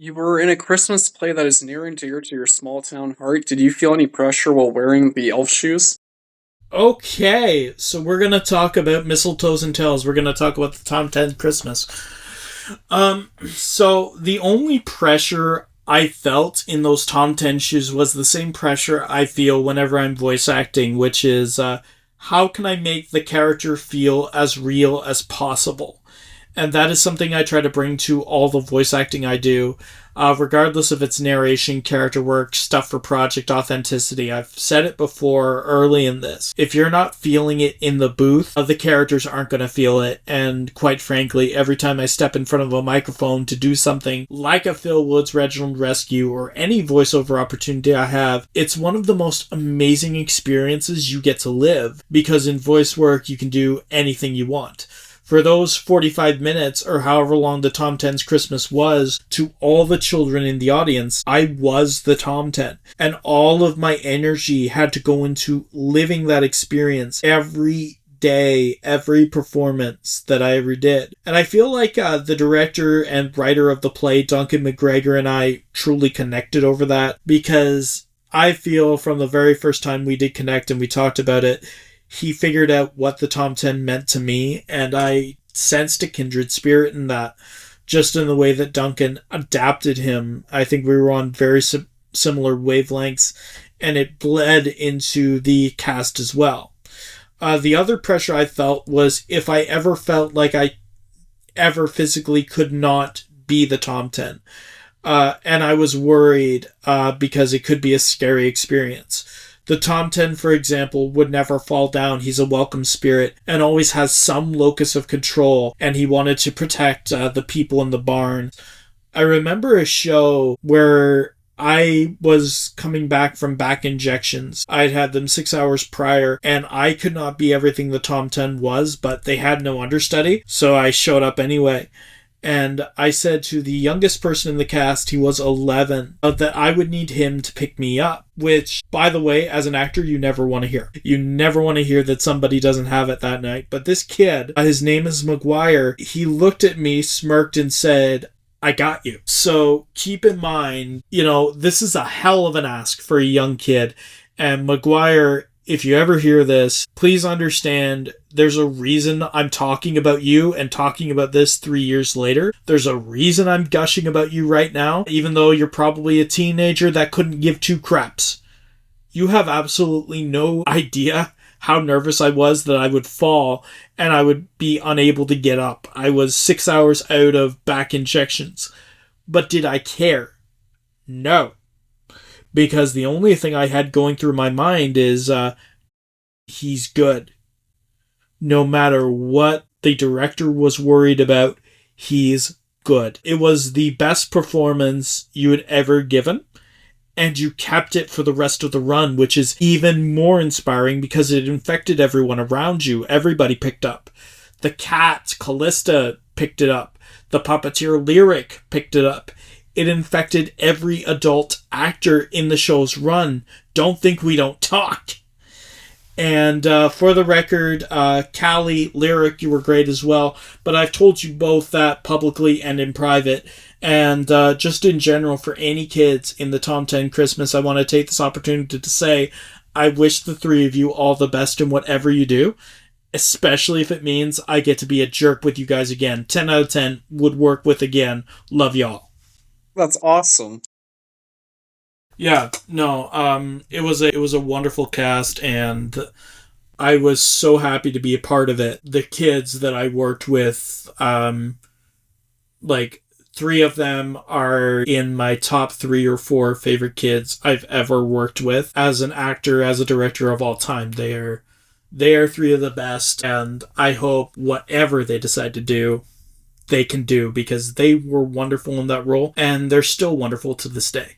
You were in a Christmas play that is near and dear to your small town heart. Did you feel any pressure while wearing the elf shoes? Okay, so we're gonna talk about mistletoes and tales. We're gonna talk about the Tom 10 Christmas. So the only pressure I felt in those Tom 10 shoes was the same pressure I feel whenever I'm voice acting, which is how can I make the character feel as real as possible? And that is something I try to bring to all the voice acting I do, regardless of its narration, character work, stuff for project authenticity. I've said it before early in this. If you're not feeling it in the booth, the characters aren't going to feel it. And quite frankly, every time I step in front of a microphone to do something like a Phil Woods Reginald Rescue or any voiceover opportunity I have, it's one of the most amazing experiences you get to live, because in voice work, you can do anything you want. For those 45 minutes or however long the Tom 10's Christmas was, to all the children in the audience, I was the Tom 10. And all of my energy had to go into living that experience every day, every performance that I ever did. And I feel like the director and writer of the play, Duncan McGregor, and I truly connected over that, because I feel from the very first time we did connect and we talked about it, he figured out what the Tom 10 meant to me, and I sensed a kindred spirit in that, just in the way that Duncan adapted him. I think we were on very similar wavelengths, and it bled into the cast as well. The other pressure I felt was if I ever felt like I ever physically could not be the Tom 10. And I was worried because it could be a scary experience. The Tom 10, for example, would never fall down. He's a welcome spirit and always has some locus of control, and he wanted to protect the people in the barn. I remember a show where I was coming back from back injections. I'd had them 6 hours prior, and I could not be everything the Tom 10 was, but they had no understudy, so I showed up anyway. And I said to the youngest person in the cast, he was 11, that I would need him to pick me up. Which, by the way, as an actor, you never want to hear. You never want to hear that somebody doesn't have it that night. But this kid, his name is McGuire, he looked at me, smirked, and said, I got you. So keep in mind, this is a hell of an ask for a young kid. And McGuire, if you ever hear this, please understand there's a reason I'm talking about you and talking about this 3 years later. There's a reason I'm gushing about you right now, even though you're probably a teenager that couldn't give two craps. You have absolutely no idea how nervous I was that I would fall and I would be unable to get up. I was 6 hours out of back injections. But did I care? No. Because the only thing I had going through my mind is, he's good. No matter what the director was worried about, he's good. It was the best performance you had ever given, and you kept it for the rest of the run, which is even more inspiring because it infected everyone around you. Everybody picked up. The cat, Callista, picked it up. The puppeteer, Lyric, picked it up. It infected every adult actor in the show's run. Don't think we don't talk. And for the record, Callie, Lyric, you were great as well. But I've told you both that publicly and in private. And just in general, for any kids in the Tom 10 Christmas, I want to take this opportunity to say I wish the three of you all the best in whatever you do. Especially if it means I get to be a jerk with you guys again. 10 out of 10 would work with again. Love y'all. That's awesome. Yeah, no, it was a wonderful cast, and I was so happy to be a part of it. The kids that I worked with, like 3 of them are in my top 3 or 4 favorite kids I've ever worked with as an actor, as a director of all time. They are 3 of the best, and I hope whatever they decide to do, they can do, because they were wonderful in that role, and they're still wonderful to this day.